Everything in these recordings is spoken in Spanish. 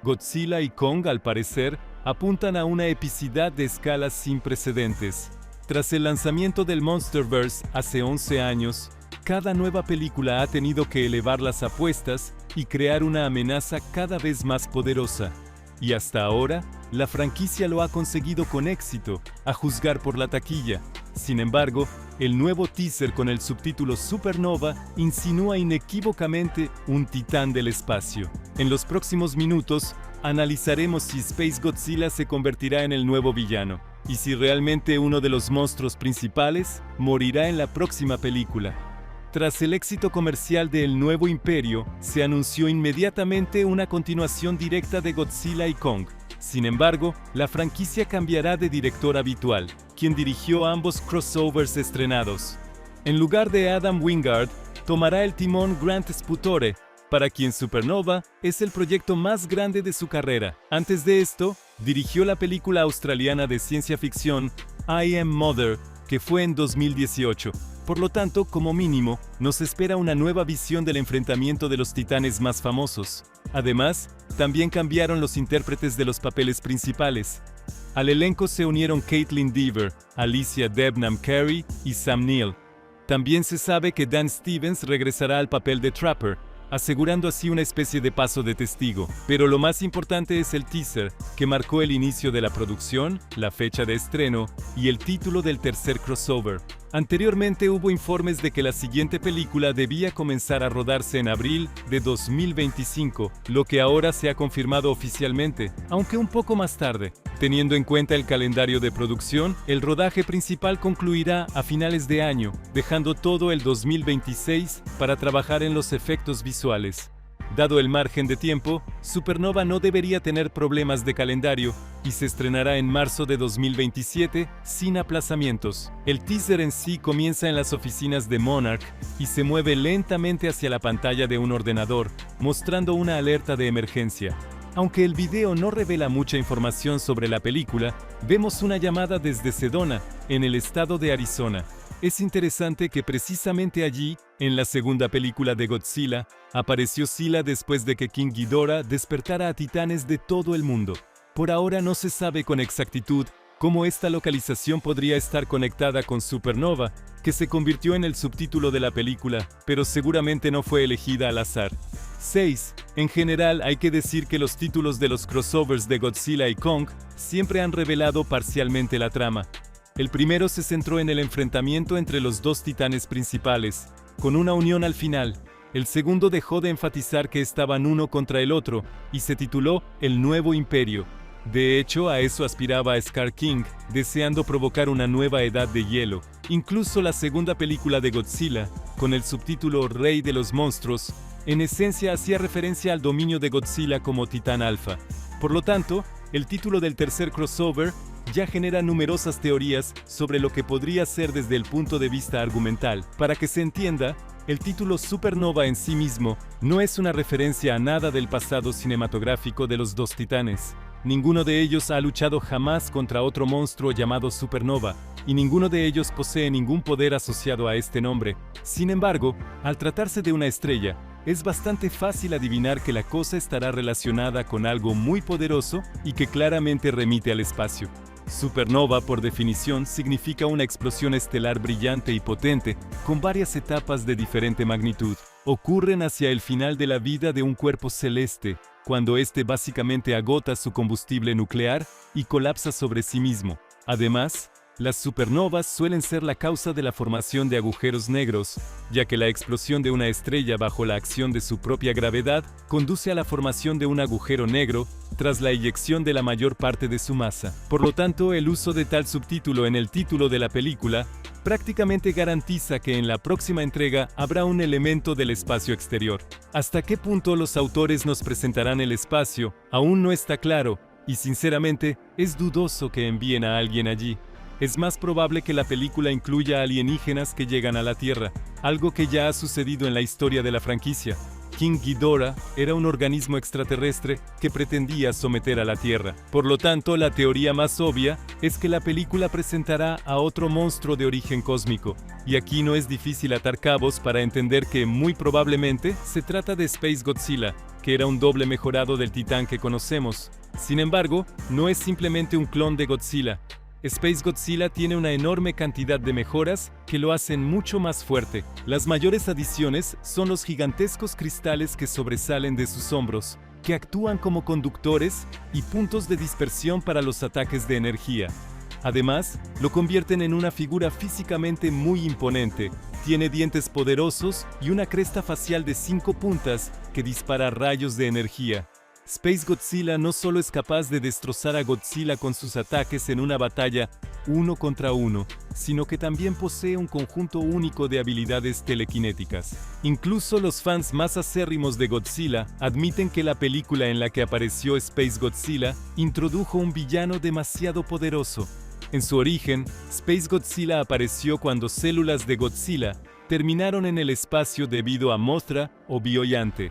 Godzilla y Kong, al parecer, apuntan a una epicidad de escalas sin precedentes. Tras el lanzamiento del Monsterverse hace 11 años, cada nueva película ha tenido que elevar las apuestas y crear una amenaza cada vez más poderosa. Y hasta ahora, la franquicia lo ha conseguido con éxito, a juzgar por la taquilla. Sin embargo, el nuevo teaser con el subtítulo Supernova insinúa inequívocamente un titán del espacio. En los próximos minutos, analizaremos si Space Godzilla se convertirá en el nuevo villano, y si realmente uno de los monstruos principales morirá en la próxima película. Tras el éxito comercial de El Nuevo Imperio, se anunció inmediatamente una continuación directa de Godzilla y Kong. Sin embargo, la franquicia cambiará de director habitual, quien dirigió ambos crossovers estrenados. En lugar de Adam Wingard, tomará el timón Grant Sputore, para quien Supernova es el proyecto más grande de su carrera. Antes de esto, dirigió la película australiana de ciencia ficción I Am Mother, que fue en 2018. Por lo tanto, como mínimo, nos espera una nueva visión del enfrentamiento de los titanes más famosos. Además, también cambiaron los intérpretes de los papeles principales. Al elenco se unieron Caitlin Dever, Alicia Debnam Carey y Sam Neill. También se sabe que Dan Stevens regresará al papel de Trapper, asegurando así una especie de paso de testigo. Pero lo más importante es el teaser, que marcó el inicio de la producción, la fecha de estreno y el título del tercer crossover. Anteriormente hubo informes de que la siguiente película debía comenzar a rodarse en abril de 2025, lo que ahora se ha confirmado oficialmente, aunque un poco más tarde. Teniendo en cuenta el calendario de producción, el rodaje principal concluirá a finales de año, dejando todo el 2026 para trabajar en los efectos visuales. Dado el margen de tiempo, Supernova no debería tener problemas de calendario y se estrenará en marzo de 2027 sin aplazamientos. El teaser en sí comienza en las oficinas de Monarch y se mueve lentamente hacia la pantalla de un ordenador, mostrando una alerta de emergencia. Aunque el video no revela mucha información sobre la película, vemos una llamada desde Sedona, en el estado de Arizona. Es interesante que precisamente allí, en la segunda película de Godzilla, apareció Sila después de que King Ghidorah despertara a titanes de todo el mundo. Por ahora no se sabe con exactitud cómo esta localización podría estar conectada con Supernova, que se convirtió en el subtítulo de la película, pero seguramente no fue elegida al azar. 6. En general, hay que decir que los títulos de los crossovers de Godzilla y Kong siempre han revelado parcialmente la trama. El primero se centró en el enfrentamiento entre los dos titanes principales, con una unión al final. El segundo dejó de enfatizar que estaban uno contra el otro, y se tituló El Nuevo Imperio. De hecho, a eso aspiraba Scar King, deseando provocar una nueva edad de hielo. Incluso la segunda película de Godzilla, con el subtítulo Rey de los Monstruos, en esencia hacía referencia al dominio de Godzilla como Titán Alfa. Por lo tanto, el título del tercer crossover ya genera numerosas teorías sobre lo que podría ser desde el punto de vista argumental. Para que se entienda, el título Supernova en sí mismo no es una referencia a nada del pasado cinematográfico de los dos titanes. Ninguno de ellos ha luchado jamás contra otro monstruo llamado Supernova, y ninguno de ellos posee ningún poder asociado a este nombre. Sin embargo, al tratarse de una estrella, es bastante fácil adivinar que la cosa estará relacionada con algo muy poderoso y que claramente remite al espacio. Supernova, por definición, significa una explosión estelar brillante y potente, con varias etapas de diferente magnitud. Ocurren hacia el final de la vida de un cuerpo celeste, cuando éste básicamente agota su combustible nuclear y colapsa sobre sí mismo. Además, las supernovas suelen ser la causa de la formación de agujeros negros, ya que la explosión de una estrella bajo la acción de su propia gravedad conduce a la formación de un agujero negro tras la eyección de la mayor parte de su masa. Por lo tanto, el uso de tal subtítulo en el título de la película prácticamente garantiza que en la próxima entrega habrá un elemento del espacio exterior. ¿Hasta qué punto los autores nos presentarán el espacio? Aún no está claro, y sinceramente, es dudoso que envíen a alguien allí. Es más probable que la película incluya alienígenas que llegan a la Tierra, algo que ya ha sucedido en la historia de la franquicia. King Ghidorah era un organismo extraterrestre que pretendía someter a la Tierra. Por lo tanto, la teoría más obvia es que la película presentará a otro monstruo de origen cósmico. Y aquí no es difícil atar cabos para entender que, muy probablemente, se trata de Space Godzilla, que era un doble mejorado del titán que conocemos. Sin embargo, no es simplemente un clon de Godzilla. Space Godzilla tiene una enorme cantidad de mejoras que lo hacen mucho más fuerte. Las mayores adiciones son los gigantescos cristales que sobresalen de sus hombros, que actúan como conductores y puntos de dispersión para los ataques de energía. Además, lo convierten en una figura físicamente muy imponente. Tiene dientes poderosos y una cresta facial de 5 puntas que dispara rayos de energía. Space Godzilla no solo es capaz de destrozar a Godzilla con sus ataques en una batalla 1 contra 1, sino que también posee un conjunto único de habilidades telequinéticas. Incluso los fans más acérrimos de Godzilla admiten que la película en la que apareció Space Godzilla introdujo un villano demasiado poderoso. En su origen, Space Godzilla apareció cuando células de Godzilla terminaron en el espacio debido a Mothra o Biollante.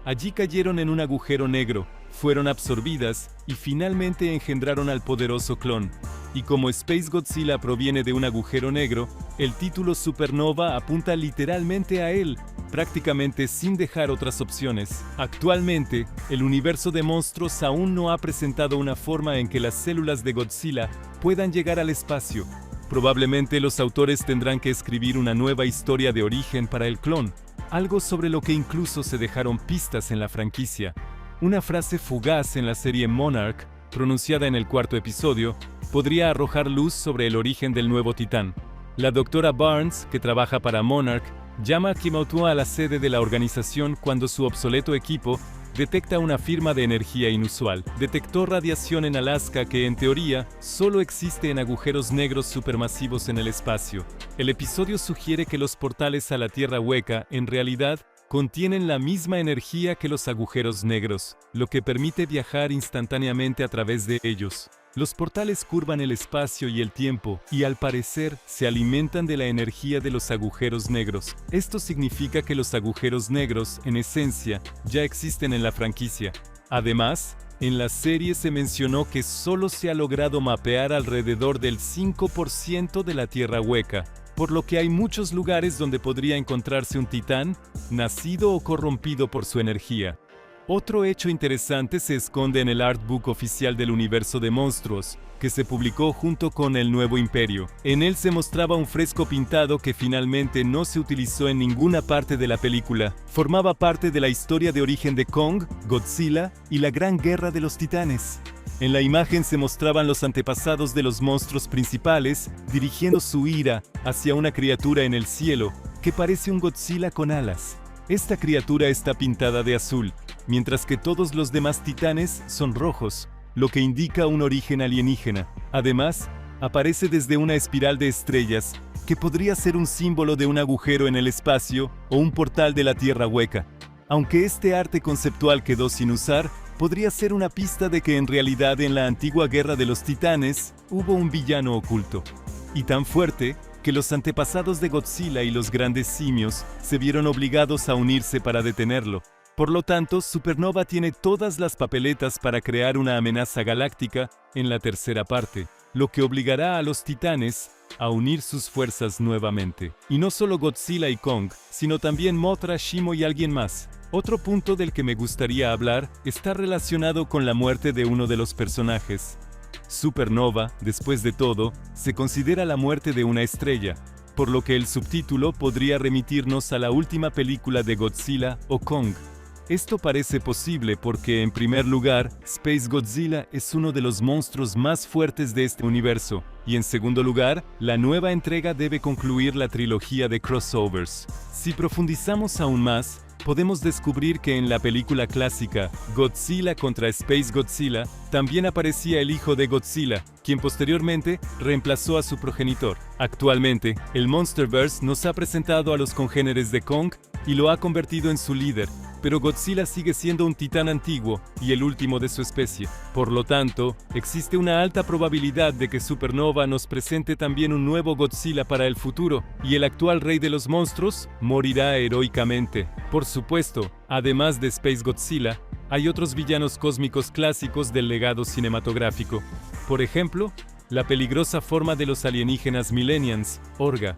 Allí cayeron en un agujero negro, fueron absorbidas y finalmente engendraron al poderoso clon. Y como Space Godzilla proviene de un agujero negro, el título Supernova apunta literalmente a él, prácticamente sin dejar otras opciones. Actualmente, el universo de monstruos aún no ha presentado una forma en que las células de Godzilla puedan llegar al espacio. Probablemente los autores tendrán que escribir una nueva historia de origen para el clon, algo sobre lo que incluso se dejaron pistas en la franquicia. Una frase fugaz en la serie Monarch, pronunciada en el 4º episodio, podría arrojar luz sobre el origen del nuevo titán. La doctora Barnes, que trabaja para Monarch, llama a Kimautua a la sede de la organización cuando su obsoleto equipo detecta una firma de energía inusual. Detectó radiación en Alaska que, en teoría, solo existe en agujeros negros supermasivos en el espacio. El episodio sugiere que los portales a la Tierra hueca, en realidad, contienen la misma energía que los agujeros negros, lo que permite viajar instantáneamente a través de ellos. Los portales curvan el espacio y el tiempo, y al parecer se alimentan de la energía de los agujeros negros. Esto significa que los agujeros negros, en esencia, ya existen en la franquicia. Además, en la serie se mencionó que solo se ha logrado mapear alrededor del 5% de la Tierra hueca, por lo que hay muchos lugares donde podría encontrarse un titán, nacido o corrompido por su energía. Otro hecho interesante se esconde en el artbook oficial del universo de monstruos, que se publicó junto con El Nuevo Imperio. En él se mostraba un fresco pintado que finalmente no se utilizó en ninguna parte de la película. Formaba parte de la historia de origen de Kong, Godzilla y la Gran Guerra de los Titanes. En la imagen se mostraban los antepasados de los monstruos principales dirigiendo su ira hacia una criatura en el cielo que parece un Godzilla con alas. Esta criatura está pintada de azul, mientras que todos los demás titanes son rojos, lo que indica un origen alienígena. Además, aparece desde una espiral de estrellas, que podría ser un símbolo de un agujero en el espacio o un portal de la Tierra hueca. Aunque este arte conceptual quedó sin usar, podría ser una pista de que en realidad en la antigua Guerra de los Titanes hubo un villano oculto, y tan fuerte que los antepasados de Godzilla y los grandes simios se vieron obligados a unirse para detenerlo. Por lo tanto, Supernova tiene todas las papeletas para crear una amenaza galáctica en la tercera parte, lo que obligará a los titanes a unir sus fuerzas nuevamente. Y no solo Godzilla y Kong, sino también Mothra, Shimo y alguien más. Otro punto del que me gustaría hablar está relacionado con la muerte de uno de los personajes. Supernova, después de todo, se considera la muerte de una estrella, por lo que el subtítulo podría remitirnos a la última película de Godzilla o Kong. Esto parece posible porque, en primer lugar, Space Godzilla es uno de los monstruos más fuertes de este universo, y en segundo lugar, la nueva entrega debe concluir la trilogía de crossovers. Si profundizamos aún más, podemos descubrir que en la película clásica Godzilla contra Space Godzilla también aparecía el hijo de Godzilla, quien posteriormente reemplazó a su progenitor. Actualmente, el Monsterverse nos ha presentado a los congéneres de Kong y lo ha convertido en su líder, pero Godzilla sigue siendo un titán antiguo y el último de su especie. Por lo tanto, existe una alta probabilidad de que Supernova nos presente también un nuevo Godzilla para el futuro, y el actual rey de los monstruos morirá heroicamente. Por supuesto, además de Space Godzilla, hay otros villanos cósmicos clásicos del legado cinematográfico. Por ejemplo, la peligrosa forma de los alienígenas Millennials, Orga.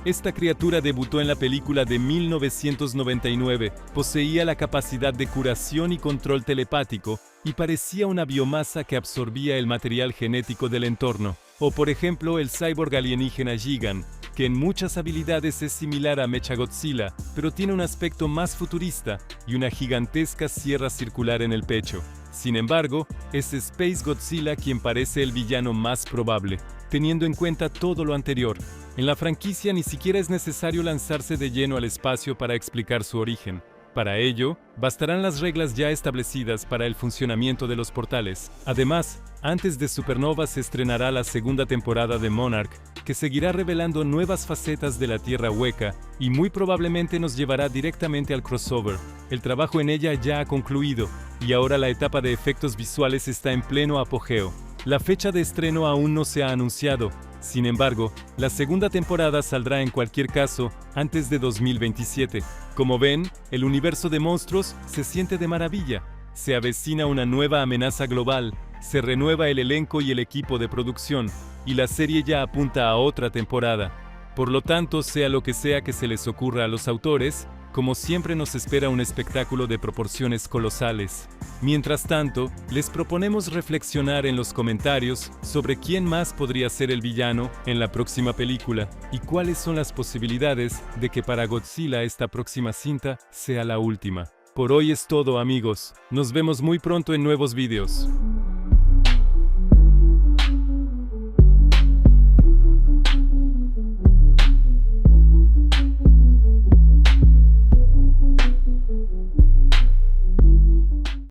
Esta criatura debutó en la película de 1999, poseía la capacidad de curación y control telepático, y parecía una biomasa que absorbía el material genético del entorno. O por ejemplo el cyborg alienígena Gigan, que en muchas habilidades es similar a Mechagodzilla, pero tiene un aspecto más futurista y una gigantesca sierra circular en el pecho. Sin embargo, es Space Godzilla quien parece el villano más probable, teniendo en cuenta todo lo anterior. En la franquicia ni siquiera es necesario lanzarse de lleno al espacio para explicar su origen. Para ello, bastarán las reglas ya establecidas para el funcionamiento de los portales. Además, antes de Supernova se estrenará la segunda temporada de Monarch, que seguirá revelando nuevas facetas de la Tierra Hueca y muy probablemente nos llevará directamente al crossover. El trabajo en ella ya ha concluido y ahora la etapa de efectos visuales está en pleno apogeo. La fecha de estreno aún no se ha anunciado. Sin embargo, la segunda temporada saldrá en cualquier caso antes de 2027. Como ven, el universo de monstruos se siente de maravilla. Se avecina una nueva amenaza global, se renueva el elenco y el equipo de producción, y la serie ya apunta a otra temporada. Por lo tanto, sea lo que sea que se les ocurra a los autores, como siempre nos espera un espectáculo de proporciones colosales. Mientras tanto, les proponemos reflexionar en los comentarios sobre quién más podría ser el villano en la próxima película y cuáles son las posibilidades de que para Godzilla esta próxima cinta sea la última. Por hoy es todo, amigos. Nos vemos muy pronto en nuevos vídeos.